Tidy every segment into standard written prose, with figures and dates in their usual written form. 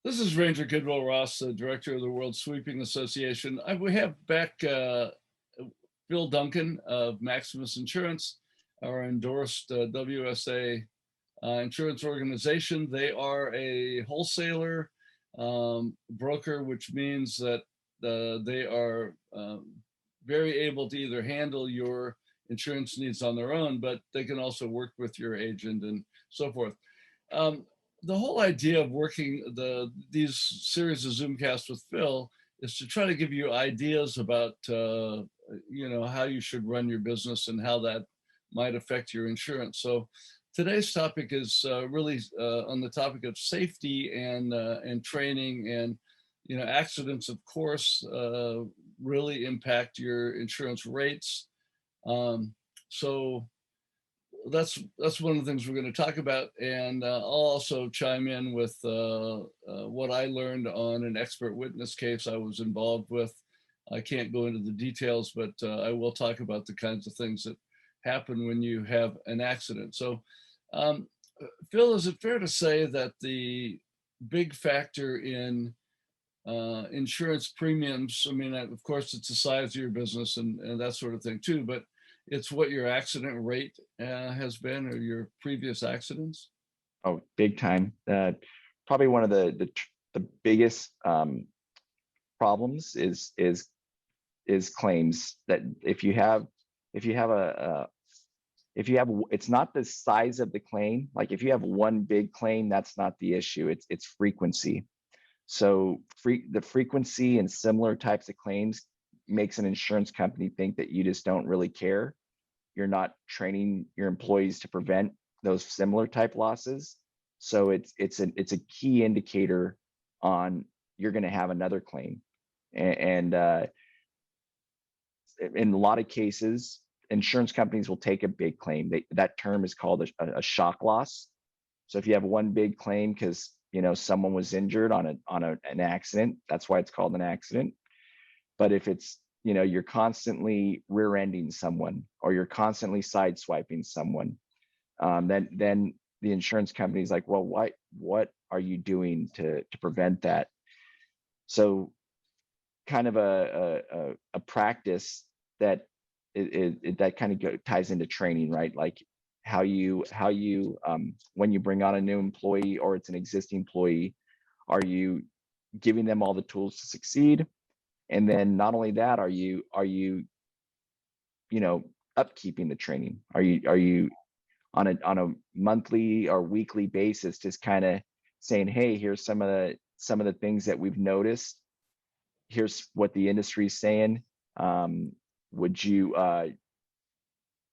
This is Ranger Kidwell Ross, the director of the World Sweeping Association. We have back Phil Duncan of Maximus Insurance, our endorsed WSA insurance organization. They are a wholesaler broker, which means that they are very able to either handle your insurance needs on their own, but they can also work with your agent and so forth. Um, the whole idea of working these series of Zoomcasts with Phil is to try to give you ideas about how you should run your business and how that might affect your insurance. So today's topic is really on the topic of safety and training, and accidents, of course, really impact your insurance rates. Um, so that's one of the things we're going to talk about, and I'll also chime in with what I learned on an expert witness case I was involved with. I can't go into the details, but I will talk about the kinds of things that happen when you have an accident. So, um, Phil, is it fair to say that the big factor in insurance premiums, I mean, of course, it's the size of your business and that sort of thing too, but it's what your accident rate has been, or your previous accidents? Oh, big time. Probably one of the biggest problems is claims that if you have it's not the size of the claim. Like if you have one big claim, that's not the issue. It's frequency. So the frequency and similar types of claims makes an insurance company think that you just don't really care. You're not training your employees to prevent those similar type losses. So it's a key indicator on you're going to have another claim. And in a lot of cases, insurance companies will take a big claim. That term is called a shock loss. So if you have one big claim because someone was injured on an accident, that's why it's called an accident. But if it's you're constantly rear-ending someone, or you're constantly sideswiping someone, then the insurance company is like, well, what are you doing to prevent that? So kind of a practice that that kind of ties into training, right? Like how you when you bring on a new employee, or it's an existing employee, are you giving them all the tools to succeed? And then not only that, are you upkeeping the training? Are you on a monthly or weekly basis just kind of saying, hey, here's some of the things that we've noticed, here's what the industry is saying, would you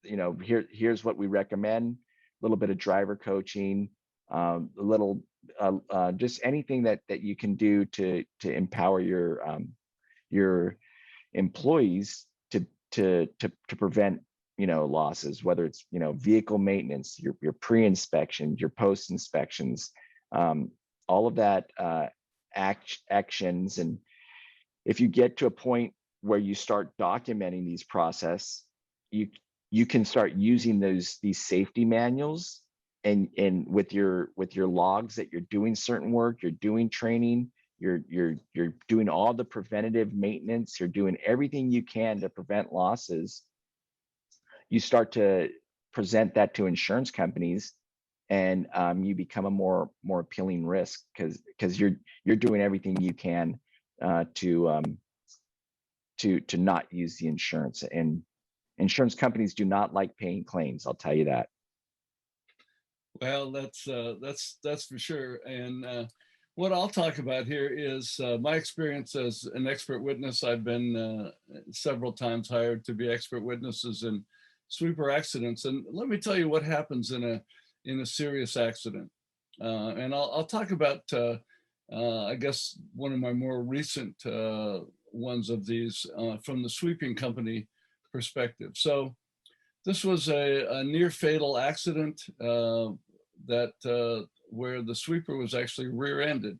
here's what we recommend, a little bit of driver coaching, a little just anything that you can do to empower your employees to prevent losses, whether it's vehicle maintenance, your pre-inspection, your post-inspections, all of that actions. And if you get to a point where you start documenting these process, you can start using these safety manuals, and with your logs that you're doing certain work, you're doing training, you're doing all the preventative maintenance, you're doing everything you can to prevent losses. You start to present that to insurance companies, and you become a more appealing risk, because you're doing everything you can to not use the insurance. And insurance companies do not like paying claims, I'll tell you that. Well, that's for sure. And what I'll talk about here is my experience as an expert witness. I've been several times hired to be expert witnesses in sweeper accidents, and let me tell you what happens in a serious accident. And I'll talk about I guess one of my more recent ones of these from the sweeping company perspective. So this was a near fatal accident where the sweeper was actually rear-ended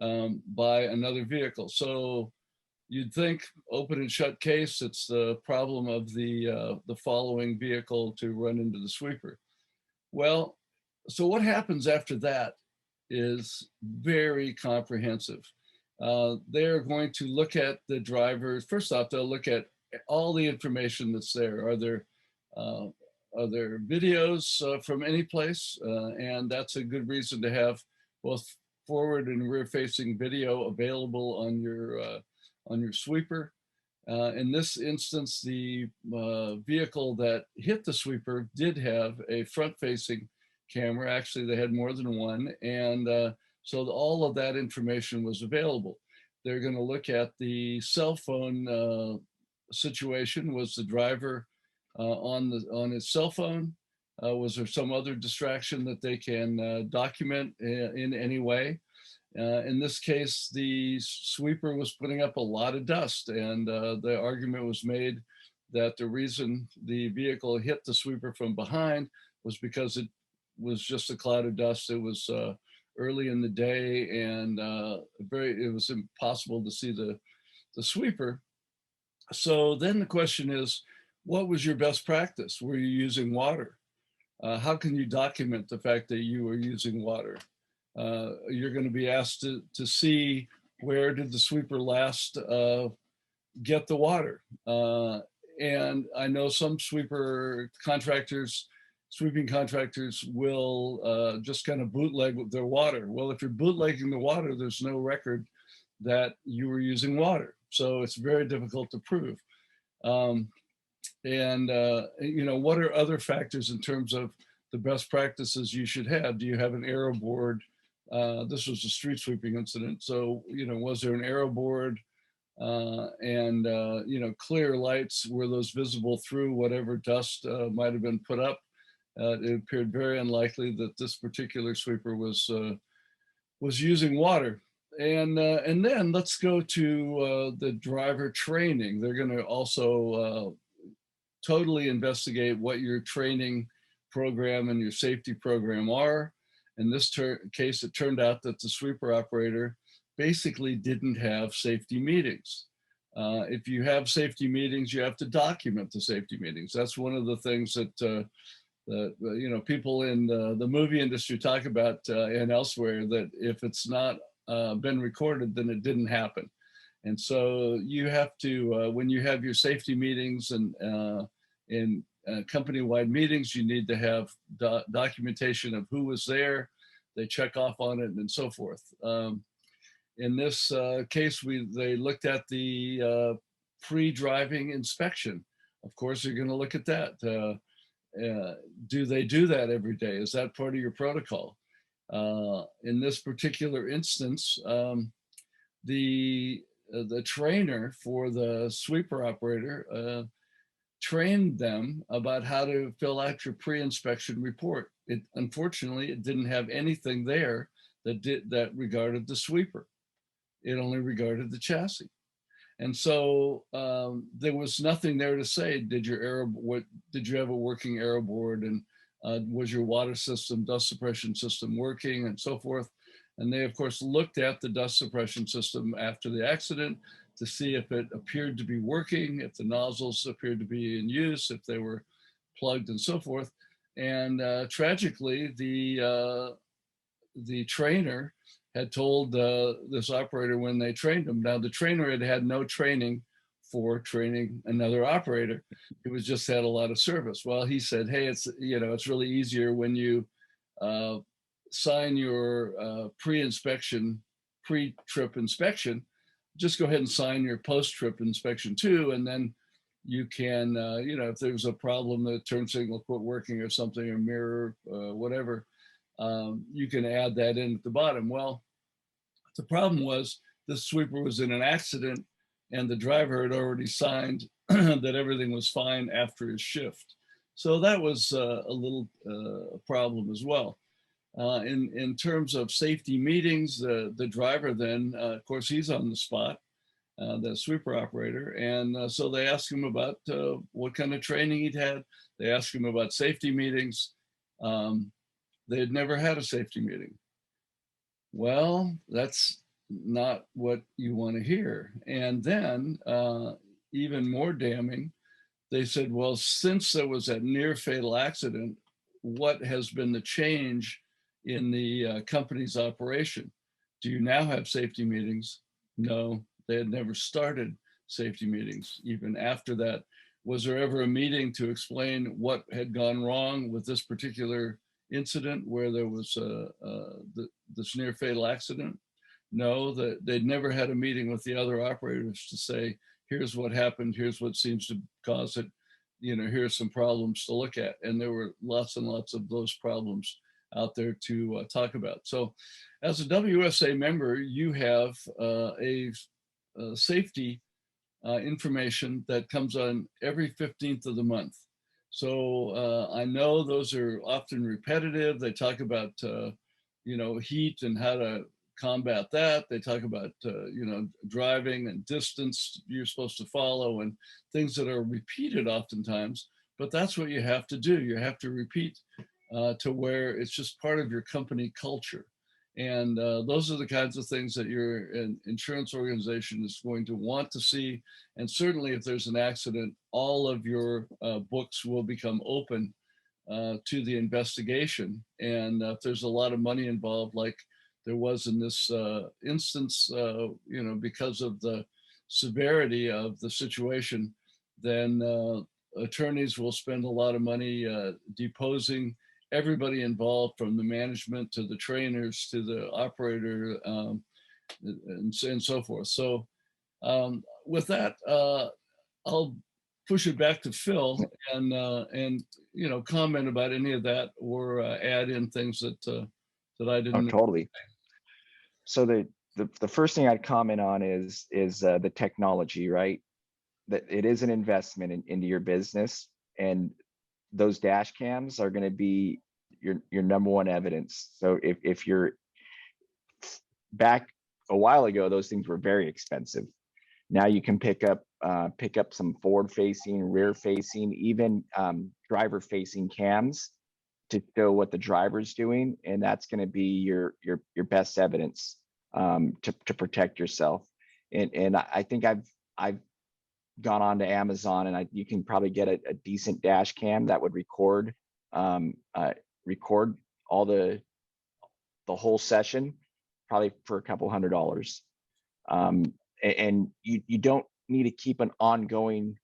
by another vehicle. So you'd think open and shut case, it's the problem of the following vehicle to run into the sweeper. Well, so what happens after that is very comprehensive. They're going to look at the drivers. First off, they'll look at all the information that's there. Uh, are there videos from any place? And that's a good reason to have both forward and rear facing video available on your sweeper. In this instance, the vehicle that hit the sweeper did have a front-facing camera. Actually, they had more than one, and so all of that information was available. They're going to look at the cell phone situation. Was the driver on his cell phone? Was there some other distraction that they can document in any way? In this case, the sweeper was putting up a lot of dust, and the argument was made that the reason the vehicle hit the sweeper from behind was because it was just a cloud of dust. It was early in the day, and it was impossible to see the sweeper. So then the question is, what was your best practice? Were you using water? How can you document the fact that you were using water? You're going to be asked to see where did the sweeper last get the water. And I know some sweeping contractors will just kind of bootleg their water. Well, if you're bootlegging the water, there's no record that you were using water. So it's very difficult to prove. What are other factors in terms of the best practices you should have? Do you have an aero board? This was a street sweeping incident. So, was there an aero board and clear lights? Were those visible through whatever dust might have been put up? It appeared very unlikely that this particular sweeper was using water. And then let's go to the driver training. They're going to also totally investigate what your training program and your safety program are. In this case, it turned out that the sweeper operator basically didn't have safety meetings. If you have safety meetings, you have to document the safety meetings. That's one of the things that people in the movie industry talk about and elsewhere, that if it's not been recorded, then it didn't happen. And so you have to, when you have your safety meetings and in company-wide meetings, you need to have documentation of who was there. They check off on it and so forth. In this case, they looked at the pre-driving inspection. Of course, you're going to look at that. Do they do that every day? Is that part of your protocol? In this particular instance, the trainer for the sweeper operator trained them about how to fill out your pre-inspection report. Unfortunately, it didn't have anything there that regarded the sweeper. It only regarded the chassis. And so there was nothing there to say, did you have a working aero board, and was your water system, dust suppression system working, and so forth. And they, of course, looked at the dust suppression system after the accident to see if it appeared to be working, if the nozzles appeared to be in use, if they were plugged, and so forth. And tragically, the trainer had told this operator when they trained him. Now, the trainer had no training for training another operator. It was just had a lot of service. Well, he said, hey, it's really easier when you sign your pre-trip inspection. Just go ahead and sign your post-trip inspection too, and then you can, if there's a problem, the turn signal quit working or something, or mirror, whatever, you can add that in at the bottom. Well, the problem was the sweeper was in an accident, and the driver had already signed that everything was fine after his shift. So that was a little problem as well. In terms of safety meetings, the driver then, of course, he's on the spot, the sweeper operator. And so they asked him about what kind of training he'd had. They asked him about safety meetings. They had never had a safety meeting. Well, that's not what you want to hear. And then, even more damning, they said, well, since there was that near fatal accident, what has been the change in the company's operation. Do you now have safety meetings? No, they had never started safety meetings. Even after that, was there ever a meeting to explain what had gone wrong with this particular incident where there was this near fatal accident? No, they'd never had a meeting with the other operators to say, here's what happened, here's what seems to cause it, here's some problems to look at. And there were lots and lots of those problems out there to talk about. So as a WSA member, you have a safety information that comes on every 15th of the month. So I know those are often repetitive. They talk about, heat and how to combat that. They talk about, driving and distance you're supposed to follow and things that are repeated oftentimes, but that's what you have to do. You have to repeat to where it's just part of your company culture. And those are the kinds of things that your insurance organization is going to want to see. And certainly if there's an accident, all of your books will become open to the investigation. And if there's a lot of money involved, like there was in this instance, because of the severity of the situation, then attorneys will spend a lot of money deposing everybody involved, from the management to the trainers to the operator, and so forth. So with that, I'll push it back to Phil and comment about any of that, or add in things that I didn't. Oh, totally. So the first thing I'd comment on is the technology, right? That it is an investment into your business, and those dash cams are going to be your number one evidence. So if you're back a while ago, those things were very expensive. Now you can pick up some forward facing, rear facing, even driver facing cams to show what the driver's doing, and that's going to be your best evidence to protect yourself. And I think I've gone on to Amazon, and you can probably get a decent dash cam that would record all the whole session, probably for a couple $100. And you don't need to keep an ongoing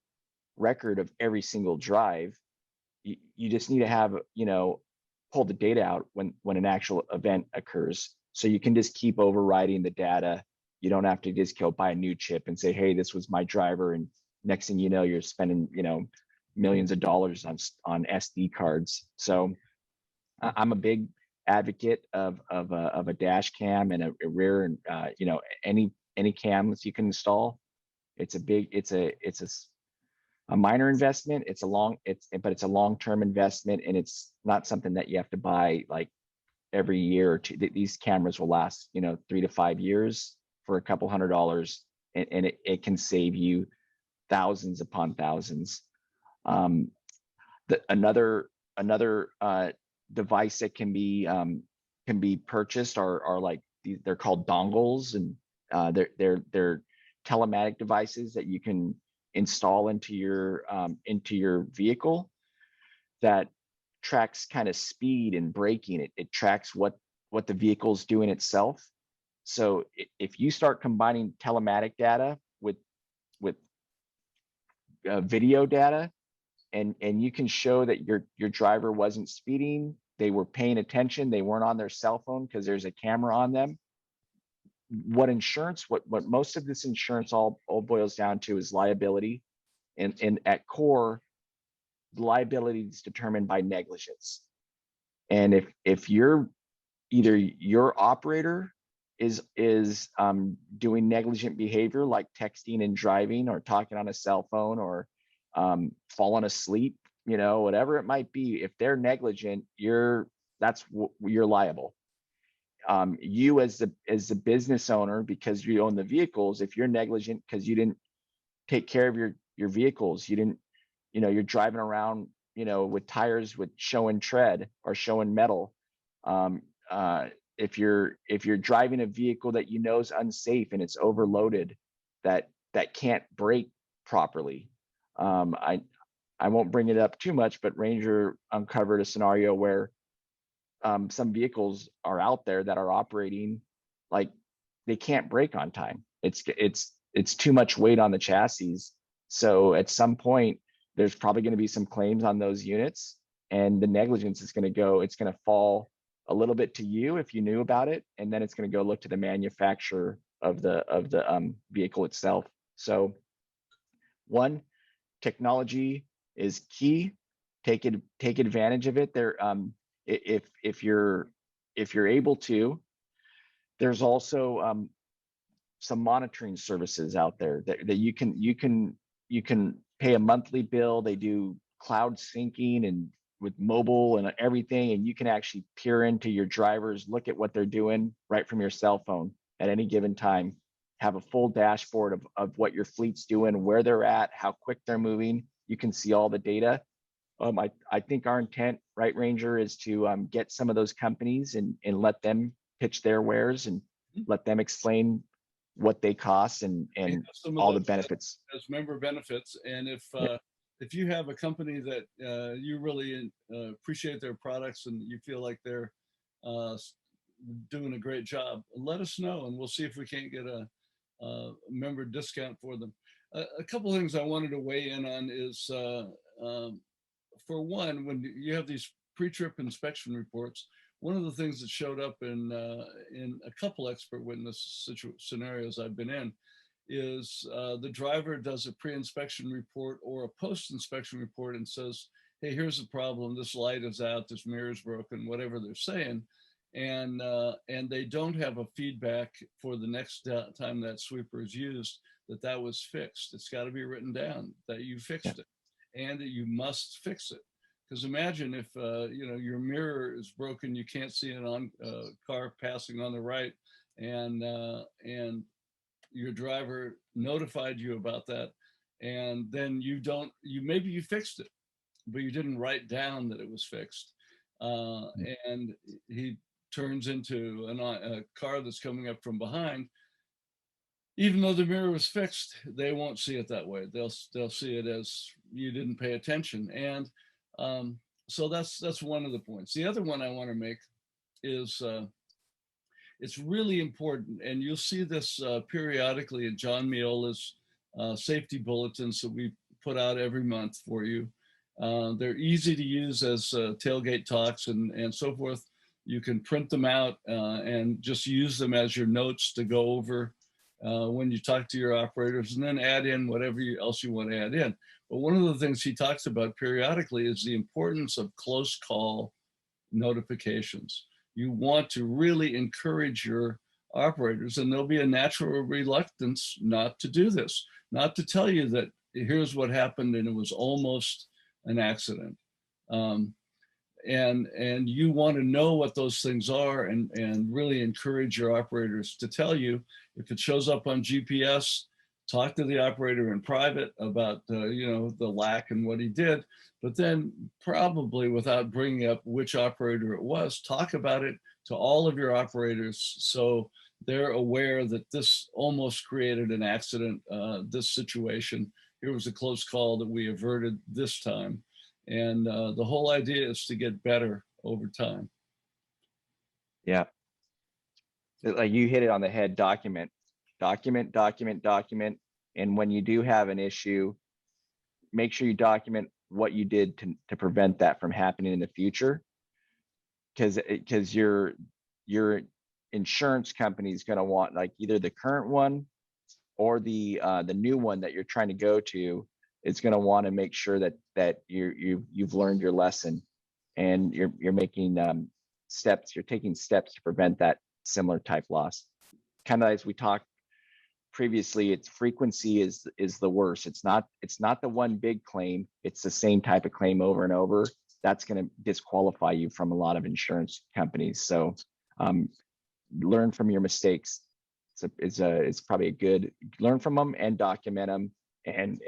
record of every single drive. You just need to have, pull the data out when an actual event occurs. So you can just keep overriding the data. You don't have to just go buy a new chip and say, hey, this was my driver. And next thing you know, you're spending, millions of dollars on SD cards. So I'm a big advocate of a dash cam and a rear, and any cams you can install. It's a minor investment. But it's a long-term investment, and it's not something that you have to buy like every year or two. These cameras will last 3 to 5 years for a couple $100, and it can save you thousands upon thousands. Another device that can be purchased are like they're called dongles, and they're telematic devices that you can install into your vehicle that tracks kind of speed and braking. It tracks what the vehicle's doing itself. So if you start combining telematic data with video data, and you can show that your driver wasn't speeding, they were paying attention, they weren't on their cell phone because there's a camera on them. What most of this insurance all boils down to is liability, and at core, liability is determined by negligence. And if you're either your operator is doing negligent behavior, like texting and driving, or talking on a cell phone, or falling asleep, whatever it might be, if they're negligent, you're liable. You as the business owner, because you own the vehicles, if you're negligent because you didn't take care of your vehicles, you didn't, you're driving around, with tires with showing tread or showing metal. If you're driving a vehicle that is unsafe and it's overloaded, that can't brake properly. I won't bring it up too much, but Ranger uncovered a scenario where some vehicles are out there that are operating like they can't brake on time. It's too much weight on the chassis. So at some point, there's probably going to be some claims on those units, and the negligence is going to go, it's going to fall a little bit to you if you knew about it, and then it's going to go look to the manufacturer of the vehicle itself. So one, technology is key. Take advantage of it. There, if you're able to, there's also some monitoring services out there that you can pay a monthly bill. They do cloud syncing and with mobile and everything, and you can actually peer into your drivers, look at what they're doing right from your cell phone at any given time, have a full dashboard of what your fleet's doing, where they're at, how quick they're moving. You can see all the data. I think our intent, right, Ranger, is to get some of those companies and let them pitch their wares and let them explain what they cost and all the benefits as member benefits. And if you have a company that you really appreciate their products and you feel like they're doing a great job, let us know and we'll see if we can't get a member discount for them. A couple of things I wanted to weigh in on is, for one, when you have these pre-trip inspection reports, one of the things that showed up in a couple expert witness scenarios I've been in is the driver does a pre-inspection report or a post-inspection report and says, hey, here's the problem, this light is out, this mirror is broken, whatever they're saying. And they don't have a feedback for the next time that sweeper is used that was fixed. It's got to be written down that you fixed it and that you must fix it. Because imagine if your mirror is broken, you can't see an on car passing on the right, and your driver notified you about that, and then maybe you fixed it, but you didn't write down that it was fixed, and he turns into a car that's coming up from behind. Even though the mirror was fixed, they won't see it that way. They'll see it as you didn't pay attention. And so that's one of the points. The other one I want to make is it's really important, and you'll see this periodically in John Miola's safety bulletins that we put out every month for you. They're easy to use as tailgate talks and so forth. You can print them out and just use them as your notes to go over when you talk to your operators, and then add in whatever else you want to add in. But one of the things he talks about periodically is the importance of close call notifications. You want to really encourage your operators, and there'll be a natural reluctance not to do this, not to tell you that here's what happened and it was almost an accident. And you want to know what those things are and really encourage your operators to tell you. If it shows up on GPS, talk to the operator in private about the lack and what he did, but then probably without bringing up which operator it was, talk about it to all of your operators so they're aware that this almost created an accident, this situation. Here was a close call that we averted this time. And the whole idea is to get better over time. Yeah. Like you hit it on the head. Document. And when you do have an issue, make sure you document what you did to prevent that from happening in the future. Because your insurance company is going to want like either the current one or the new one that you're trying to go to. Is going to want to make sure that you've learned your lesson, and you're making steps. You're taking steps to prevent that similar type loss. Kind of as we talked previously, its frequency is the worst. It's not the one big claim. It's the same type of claim over and over. That's going to disqualify you from a lot of insurance companies. So learn from your mistakes. It's probably a good, learn from them and document them. And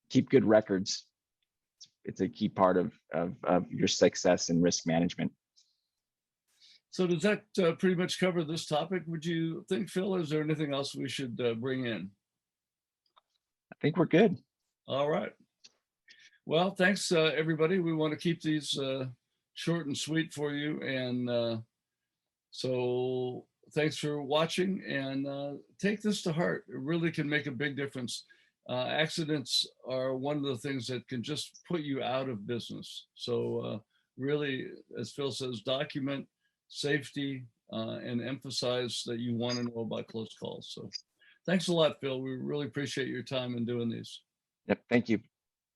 keep good records. It's a key part of your success in risk management. So does that pretty much cover this topic, would you think, Phil? Is there anything else we should bring in? I think we're good. All right. Well, thanks, everybody. We want to keep these short and sweet for you. And so thanks for watching, and take this to heart. It really can make a big difference. Accidents are one of the things that can just put you out of business. So really, as Phil says, document safety and emphasize that you want to know about close calls. So thanks a lot, Phil. We really appreciate your time in doing these. Yep. Thank you.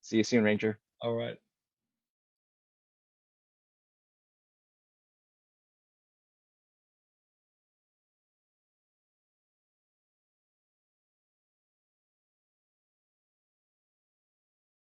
See you soon, Ranger. All right.